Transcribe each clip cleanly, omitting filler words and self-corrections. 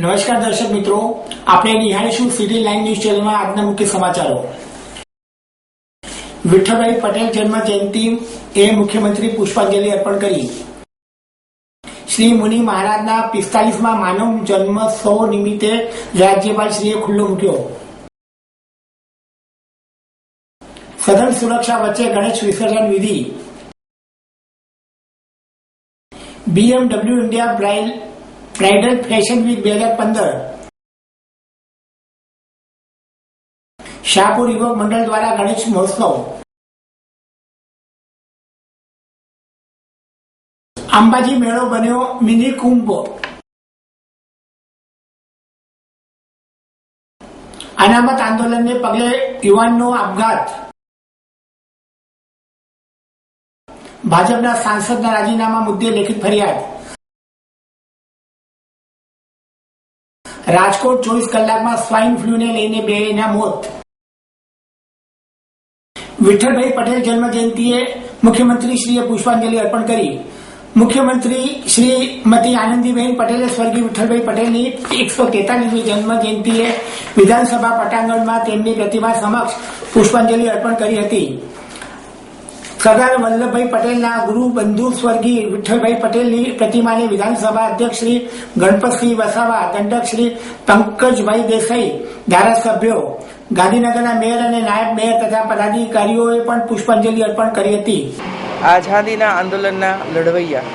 નમસ્કાર દર્શક મિત્રો, આપણે નિહાળીશું સિટી લાઈવ ન્યૂઝ ચેનલમાં આજના મુખ્ય સમાચારો. વિઠ્ઠલભાઈ પટેલ જન્મ જયંતિ એ મુખ્યમંત્રી પુષ્પાંજલિ અર્પણ કરી. શ્રી મુનિ મહારાજના 45મા માનવ જન્મોત્સવ નિમિત્તે રાજ્યપાલશ્રીએ ખુલ્લો મૂક્યો. સઘન સુરક્ષા વચ્ચે ગણેશ વિસર્જન વિધિ. BMW India bridal fashion week 2015. Shahpur યુવક મંડળ દ્વારા ગણેશ મહોત્સવ. અંબાજી મેળો બન્યો મિની કુંભ. અનામત આંદોલનને પગલે યુવાનનો આપઘાત. ભાજપના સાંસદના રાજીનામા મુદ્દે લેખિત ફરિયાદ. રાજકોટ 24 કલાકમાં સ્વાઇન ફ્લૂને લઈને 2ના મોત. વિઠ્ઠલભાઈ પટેલ જન્મ જયંતિએ મુખ્યમંત્રીશ્રીએ પુષ્પાંજલિ અર્પણ કરી. મુખ્યમંત્રી શ્રીમતી આનંદીબેન પટેલે સ્વર્ગીય વિઠ્ઠલભાઈ પટેલની 143મી જન્મ જયંતિએ વિધાનસભા પટાંગણમાં તેમની પ્રતિમા સમક્ષ પુષ્પાંજલિ અર્પણ કરી હતી. સરદાર વલ્લભભાઈ પટેલના ગુરુ બંધુ સ્વર્ગીય વિઠ્ઠલભાઈ પટેલની પ્રતિમાને વિધાનસભા અધ્યક્ષ શ્રી ગણપતસિંહ વસાવા, દંડક શ્રી પંકજભાઈ દેસાઈ, ધારાસભ્યો, ગાંધીનગરના મેયર અને નાયબ મેયર તથા પદાધિકારીઓએ પણ પુષ્પાંજલિ અર્પણ કરી હતી. આઝાદીના આંદોલનના લડવૈયા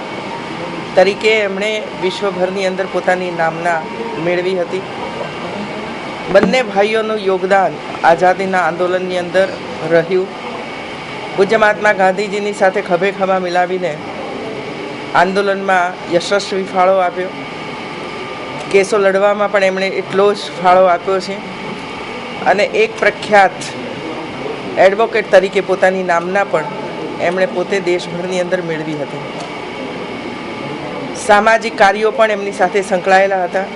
તરીકે એમણે વિશ્વભરની અંદર પોતાની નામના મેળવી હતી. બંને ભાઈઓનું યોગદાન આઝાદીના આંદોલનની અંદર રહ્યું. પૂજ્ય મહાત્મા ગાંધીજીની સાથે ખભે ખભા મિલાવીને આંદોલનમાં યશસ્વી ફાળો આપ્યો. કેસો લડવામાં પણ એમણે એટલો જ ફાળો આપ્યો છે અને એક પ્રખ્યાત એડવોકેટ તરીકે પોતાની નામના પણ એમણે પોતે દેશભરની અંદર મેળવી હતી. સામાજિક કાર્યો પણ એમની સાથે સંકળાયેલા હતા.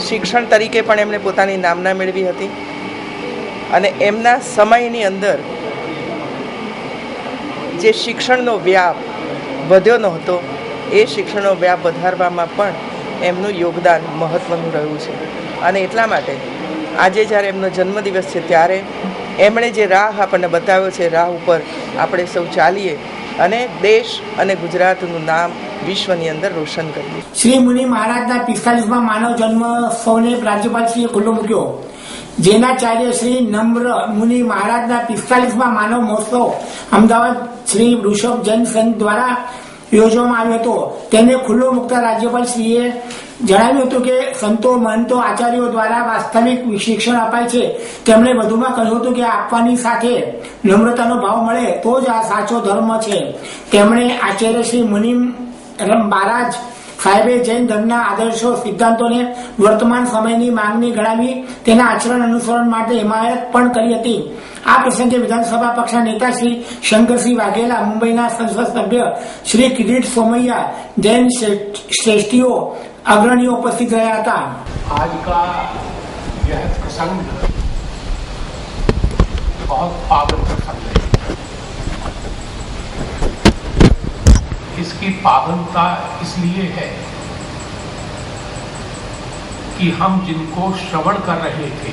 શિક્ષણ તરીકે પણ એમણે પોતાની નામના મેળવી હતી અને એમના સમયની અંદર જે શિક્ષણનો વ્યાપ વધ્યો નહોતો એ શિક્ષણનો વ્યાપ વધારવામાં પણ એમનું યોગદાન મહત્ત્વનું રહ્યું છે. અને એટલા માટે આજે જ્યારે એમનો જન્મદિવસ છે ત્યારે એમણે જે રાહ આપણને બતાવ્યો છે, રાહ ઉપર આપણે સૌ ચાલીએ અને દેશ અને ગુજરાતનું નામ વિશ્વની અંદર રોશન કરીએ. શ્રી મુનિ મહારાજના 45મા માનવ જન્મોત્સવને રાજ્યપાલશ્રીએ ખુલ્લો મૂક્યો. જેનાચાર્ય શ્રી નમ્ર મુનિ મહારાજના 45મા માનવ મહોત્સવ અમદાવાદ શ્રી વૃષભ જૈન સંઘ દ્વારા યોજવામાં આવ્યો હતો. તેને ખુલ્લો મૂકતા રાજ્યપાલશ્રીએ જણાવ્યું હતું કે સંતો, મહંતો, આચાર્યો દ્વારા વાસ્તવિક શિક્ષણ અપાય છે. તેમણે વધુમાં કહ્યું હતું કે આપવાની સાથે નમ્રતાનો ભાવ મળે તો જ આ સાચો ધર્મ છે. તેમણે આચાર્ય શ્રી મુનિ મહારાજ સાહેબે જૈન ધર્મના આદર્શો, સિદ્ધાંતોને વર્તમાન સમયની માંગણી ગણાવી તેના આચરણ અનુસરણ માટે હિમાયત પણ કરી હતી. આ પ્રસંગે વિધાનસભા પક્ષના નેતા શ્રી શંકરસિંહ વાઘેલા, મુંબઈના સંસદ સભ્ય શ્રી કિરીટ સોમૈયા, જૈન શ્રેષ્ઠીઓ, અગ્રણીઓ ઉપસ્થિત રહ્યા હતા. आज का यह प्रसंग बहुत पावन प्रसंग है. इसकी पावनता इसलिए है कि हम जिनको श्रवण कर रहे थे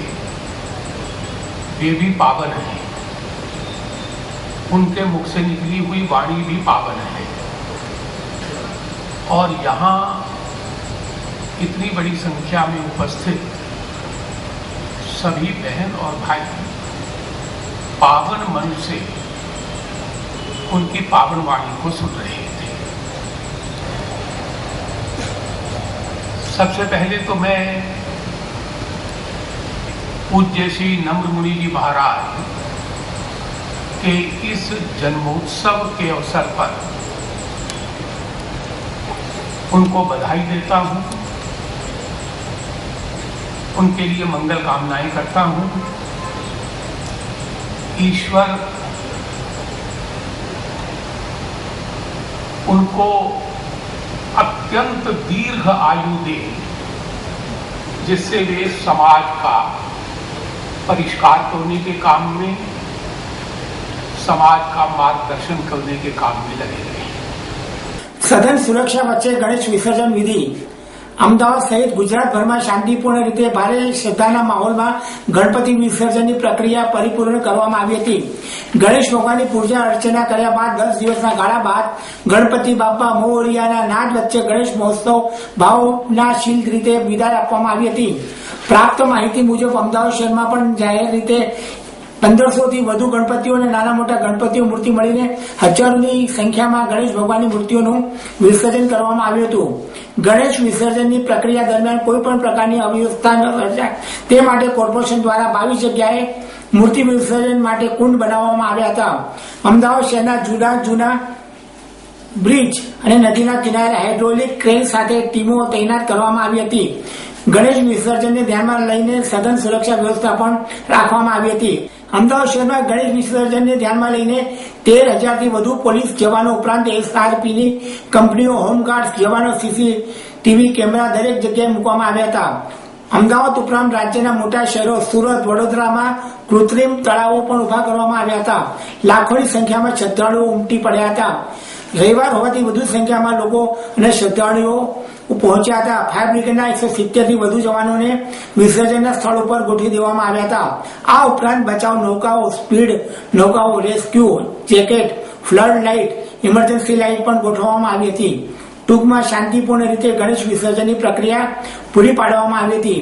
वे भी पावन हैं, उनके मुख से निकली हुई वाणी भी पावन है. और यहाँ इतनी बड़ी संख्या में उपस्थित सभी बहन और भाई पावन मन से उनकी पावन वाणी को सुन रहे थे. सबसे पहले तो मैं पूज्य श्री नम्र मुनि जी महाराज के इस जन्मोत्सव के अवसर पर उनको बधाई देता हूँ, उनके लिए मंगल कामनाएं करता हूँ. ईश्वर उनको अत्यंत दीर्घ आयु दे जिससे वे समाज का परिष्कार करने के काम में, समाज का मार्गदर्शन करने के काम में लगे रहे. સઘન સુરક્ષા વચ્ચે ગણેશ વિસર્જન વિધિ. અમદાવાદ સહિત ગુજરાતભરમાં શાંતિપૂર્ણ રીતે ભારે શ્રદ્ધાના માહોલમાં ગણપતિ વિસર્જનની પ્રક્રિયા પરિપૂર્ણ કરવામાં આવી હતી. ગણેશ ભગવાનની પૂજા અર્ચના કર્યા બાદ 10 દિવસના ગાળા બાદ ગણપતિ બાપ્પા મોરિયાના નાદ વચ્ચે ગણેશ મહોત્સવ ભાવનાશીલ રીતે વિદાય આપવામાં આવી હતી. પ્રાપ્ત માહિતી મુજબ અમદાવાદ શહેરમાં પણ જાહેર રીતે 1500 થી વધુ ગણપતિઓ અને નાના મોટા ગણપતિઓ મૂર્તિ મળીને હજારોની સંખ્યામાં ગણેશ ભગવાનની મૂર્તિઓનું વિસર્જન કરવામાં આવ્યું હતું. ગણેશ વિસર્જનની પ્રક્રિયા દરમિયાન કોઈ પણ પ્રકારની અવ્યવસ્થા ન સર્જાય તે માટે કોર્પોરેશન દ્વારા 22 જગ્યાએ મૂર્તિ વિસર્જન માટે કુંડ બનાવવામાં આવ્યા હતા. અમદાવાદ શહેરના જૂના બ્રિજ અને નદીના કિનારે હાઇડ્રોલિક ક્રેન સાથે ટીમો તૈનાત કરવામાં આવી હતી. ગણેશ વિસર્જનને ધ્યાનમાં લઈને સઘન સુરક્ષા વ્યવસ્થા પણ રાખવામાં આવી હતી. અમદાવાદ શહેરમાં ગણેશ વિસર્જનને ધ્યાનમાં લઈને 13,000 થી વધુ પોલીસ જવાનો ઉપરાંત SRPની કંપનીઓ, હોમગાર્ડ જવાનો, CCTV કેમેરા દરેક જગ્યાએ મૂકવામાં આવ્યા હતા. અમદાવાદ ઉપરાંત રાજ્યના મોટા શહેરો સુરત, વડોદરામાં કૃત્રિમ તળાવો પણ ઉભા કરવામાં આવ્યા હતા. લાખોની સંખ્યામાં શ્રદ્ધાળુઓ ઉમટી પડ્યા હતા. રવિવાર હોવાથી વધુ સંખ્યામાં લોકો અને શ્રદ્ધાળુઓ પહોંચ્યા હતા. ફાયર બ્રિગેડના 170 થી વધુ જવાનોને વિસર્જનના સ્થળ ઉપર ગોઠવી દેવામાં આવ્યા હતા. આ ઉપરાંત બચાવ નૌકાઓ, સ્પીડ નૌકાઓ, rescue jacket, flood light, emergency light પણ ગોઠવવામાં આવી હતી. ટૂંકમાં શાંતિપૂર્ણ રીતે ગણેશ વિસર્જનની પ્રક્રિયા પૂરી પાડવામાં આવી હતી.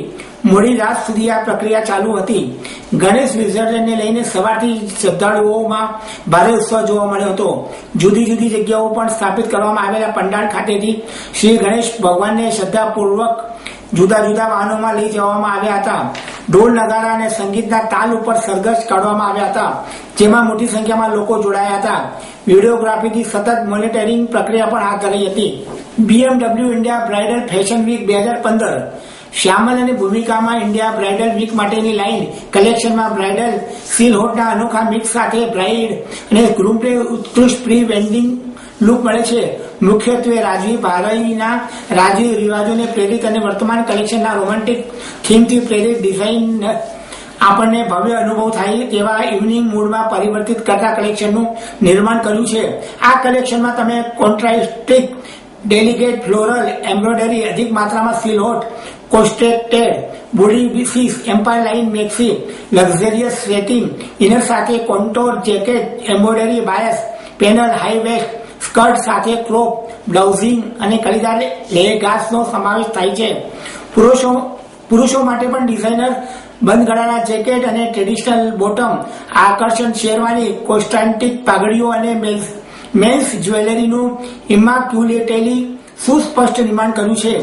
મોડી રાત સુધી આ પ્રક્રિયા ચાલુ હતી. ગણેશ વિસર્જનને લઈને સવારથી શ્રદ્ધાળુઓમાં ભારે ઉત્સાહ જોવા મળ્યો હતો. જુદી જુદી જગ્યાઓ પણ સ્થાપિત કરવામાં આવેલા પંડાળ ખાતેથી શ્રી ગણેશ ભગવાનને શ્રદ્ધાપૂર્વક જુદા જુદા વાહનોમાં લઈ જવામાં આવ્યા હતા. ઢોલ, નગારા અને સંગીતના તાલ ઉપર સરઘસ કાઢવામાં આવ્યા હતા, જેમાં મોટી સંખ્યામાં લોકો જોડાયા હતા. વિડીયોગ્રાફીથી સતત મોનિટરિંગ પ્રક્રિયા પણ હાથ ધરી હતી. BMW India bridal fashion week 2015 Shyamal અને ભૂમિકામાં ઇન્ડિયા બ્રાઇડલ વીક માટેની લાઇન કલેક્શનમાં બ્રાઇડલ સિલહોટના અનોખા મિક્સ સાથે બ્રાઇડ અને ગ્રૂમને ઉત્કૃષ્ટ પ્રી વેડિંગ લુક મળે છે. મુખ્યત્વે રાજવી ભારતીના રાજવી રિવાજોને પ્રેરિત અને વર્તમાન કલેક્શનના રોમેન્ટિક થીમથી પ્રેરિત ડિઝાઇન આપણને ભવ્ય અનુભવ થાય તેવા ઇવનિંગ મૂડમાં પરિવર્તિત કરતા કલેક્શનનું નિર્માણ કર્યું છે. આ કલેક્શનમાં તમે કોન્ટ્રાસ્ટિક ડેલિકેટ ફ્લોરલ એમ્બ્રોઇડરી, અધિક માત્રામાં silhouette corseted body piece, empire line maxi, luxurious setting inner સાથે contour jacket, embroidery bias panel, high waist skirt સાથે ક્રોપ બ્લાઉઝિંગ અને કલીદાર લેગાસનો સમાવેશ થાય છે. પુરુષો માટે પણ ડિઝાઇનર બંધ ગળાના જેકેટ અને ટ્રેડિશનલ બોટમ, આકર્ષણ શેરવાની, કોસ્ટાન્ટિક પાઘડીઓ અને મેન્સ જ્વેલરીનું ઇમાક્યુલેટલી સુસ્પષ્ટ નિર્માણ કર્યું છે.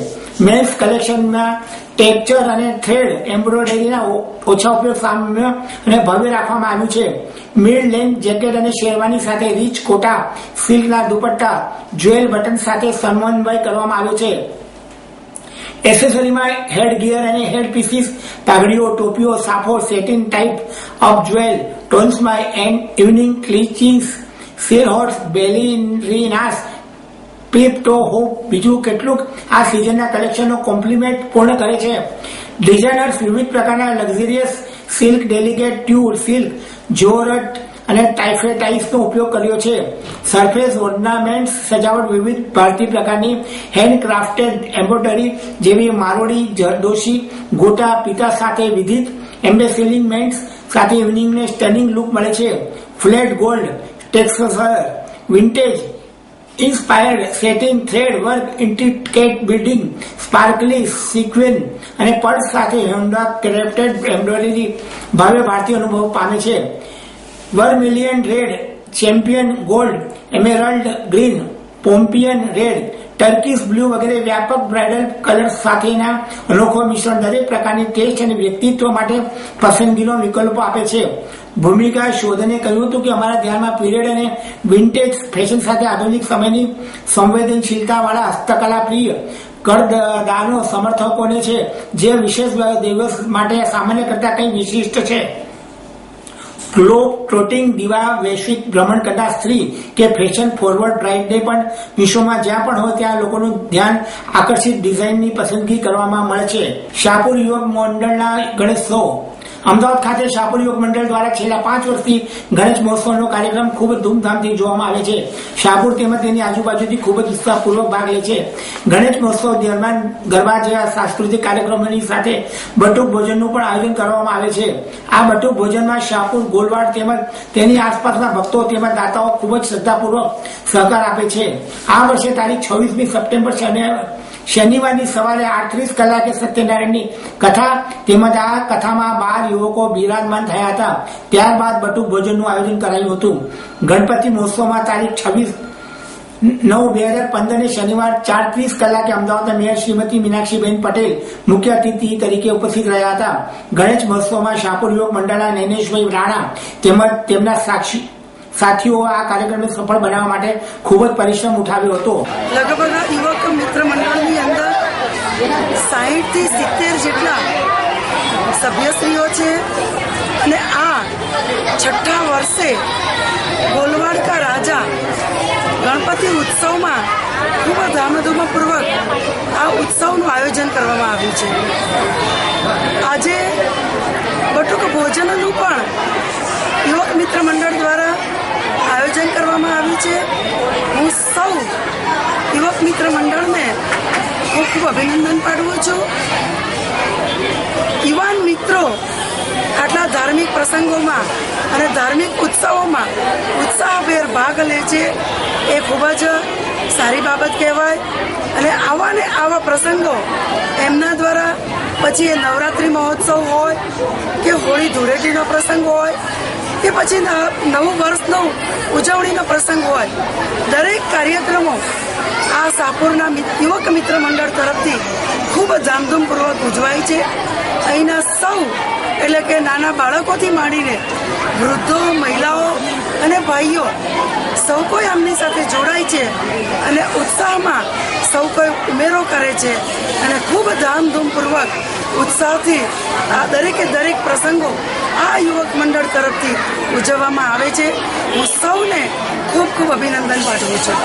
મેન્સ કલેક્શનમાં ટેક્સચર અને થ્રેડ એમ્બ્રોઇડરીના ઓછા ઉપયોગ સામ્ય અને ભવ્ય રાખવામાં આવ્યું છે. મિડ લેન્થ જેકેટ અને શેરવાની સાથે રીચ કોટા સિલ્કના દુપટ્ટા, જ્વેલ બટન સાથે સમન્વય કરવામાં આવ્યો છે. એસેસરીમાં હેડ ગિયર અને હેડ પીસીસ, પાઘડીઓ, ટોપીઓ, સાફો, સેટિન ટાઈપ ઓફ જ્વેલ ટોન્સમાં and evening clutches, silhouettes, ballerinas, peep toe hop બીજું કેટલુંક આ સિઝનના કલેક્શનનો કોમ્પ્લિમેન્ટ પૂર્ણ કરે છે. ડિઝાઇનર્સ વિવિધ પ્રકારના લક્ઝરિયસ સિલ્ક, ડેલિકેટ ટ્યુડ સિલ્ક, જોરટ અને ટાઇફેટાઇસનો ઉપયોગ કર્યો છે. સરફેસ ઓર્નામેન્ટ્સ સજાવટ વિવિધ ભારતીય પ્રકારની હેન્ડક્રાફ્ટેડ એમ્બ્રોઇડરી જેવી મારોડી, જરદોશી, ગોટા, પીતા સાથે વિવિધ એમ્બેસેલિંગમેન્ટ્સ સાથે ઇવનિંગને સ્ટનિંગ લુક મળે છે. Flat gold texture, vintage inspired satin thread work, intricate building, sparkly sequin અને પર્સ સાથે હેન્ડક્રાફ્ટેડ એમ્બ્રોઇડરી ભવ્ય ભારતીય અનુભવ પામે છે. Vermilion red, champion gold, emerald green, Pompeian red, Turkish blue વગેરે વ્યાપક બ્રાઇડલ કલર સાથેના અનોખો મિશ્રણ દરેક પ્રકારની ટેસ્ટ અને વ્યક્તિત્વ માટે પસંદગીનો વિકલ્પો આપે છે. ભૂમિકા શોધને કહ્યું હતું કે અમારા ધ્યાનમાં પીરિયડ અને વિન્ટેજ ફેશન સાથે આધુનિક સમયની સંવેદનશીલતાવાળા હસ્તકલા પ્રિય કરદાનો સમર્થકોને છે, જે વિશેષ દિવસ માટે સામાન્ય કરતા કંઈ વિશિષ્ટ છે. ગ્લોબ ટ્રોટિંગ દીવા, વૈશ્વિક ભ્રમણ કરતા સ્ત્રી કે ફેશન ફોરવર્ડ બ્રાઇડને પણ વિશ્વમાં જ્યાં પણ હોય ત્યાં લોકોનું ધ્યાન આકર્ષિત ડિઝાઇનની પસંદગી કરવામાં મળે છે. શાહપુર યુવક મંડળના ગણેશોત્સવ અમદાવાદ ખાતે શાહપુર યુવક મંડળ દ્વારા છેલ્લા 5 વર્ષથી ગણેશ મહોત્સવનો કાર્યક્રમ ખૂબ જ ધૂમધામથી જોવામાં આવે છે. શાહપુર તેમજ તેની આજુબાજુથી ખૂબ જ ઉત્સાહપૂર્વક ભાગ લે છે. ગણેશ મહોત્સવ દરમિયાન ગરબા જેવા સાંસ્કૃતિક કાર્યક્રમોની સાથે બટુક ભોજનનું પણ આયોજન કરવામાં આવે છે. આ બટુક ભોજનમાં શાહપુર, ગોલવાડ તેમજ તેની આસપાસના ભક્તો તેમજ દાતાઓ ખૂબ જ શ્રદ્ધાપૂર્વક સહકાર આપે છે. આ વર્ષે તારીખ 26મી સપ્ટેમ્બર શનિવારની સવારે 8:30 કલાકે સત્યનારાયણની કથા તેમજ આ કથામાં 12 યુવકો બિરાજમાન થયા હતા. ત્યારબાદ બટુક ભોજનનું આયોજન કરાયું હતું. ગણપતિ મહોત્સવમાં તારીખ 26/9/2015 શનિવાર 4:30 કલાકે અમદાવાદના મેયર શ્રીમતી મીનાક્ષીબેન પટેલ મુખ્ય અતિથિ તરીકે ઉપસ્થિત રહ્યા હતા. ગણેશ મહોત્સવમાં શાહપુર યુવક મંડળના નૈનેશભાઈ રાણા તેમજ તેમના સાથીઓ આ કાર્યક્રમને સફળ બનાવવા માટે ખૂબ જ પરિશ્રમ ઉઠાવ્યો હતો. લગભગ યુવક મિત્ર મંડળની અંદર 60 થી 70 જેટલા સભ્યશ્રીઓ છે અને આ 6ઠ્ઠા વર્ષે ગોલવાડ કા રાજા ગણપતિ ઉત્સવમાં ખૂબ જ ધામધૂમપૂર્વક આ ઉત્સવનું આયોજન કરવામાં આવ્યું છે. આજે બટુક ભોજનનું પણ યુવક મિત્ર મંડળ દ્વારા આયોજન કરવામાં આવ્યું છે. હું સૌ યુવક મિત્ર મંડળને ખૂબ ખૂબ અભિનંદન પાઠવું છું. યુવાન મિત્રો આટલા ધાર્મિક પ્રસંગોમાં અને ધાર્મિક ઉત્સવોમાં ઉત્સાહભેર ભાગ લે છે એ ખૂબ જ સારી બાબત કહેવાય. અને આવા ને આવા પ્રસંગો એમના દ્વારા પછી એ નવરાત્રિ મહોત્સવ હોય કે હોળી ધૂળેટીનો પ્રસંગ હોય કે પછી નવું વર્ષનો ઉજવણીનો પ્રસંગ હોય, દરેક કાર્યક્રમો આ શાહપુરના યુવક મિત્ર મંડળ તરફથી ખૂબ ધામધૂમપૂર્વક ઉજવાય છે. અહીંના સૌ એટલે કે નાના બાળકોથી માંડીને વૃદ્ધો, મહિલાઓ અને ભાઈઓ સૌ કોઈ આમની સાથે જોડાય છે અને ઉત્સાહમાં સૌ કોઈ ઉમેરો કરે છે અને ખૂબ ધામધૂમપૂર્વક ઉત્સાહથી આ દરેકે દરેક પ્રસંગો આ યુવક મંડળ તરફથી ઉજવવામાં આવે છે. હું સૌને ખૂબ ખૂબ અભિનંદન પાઠવું છું.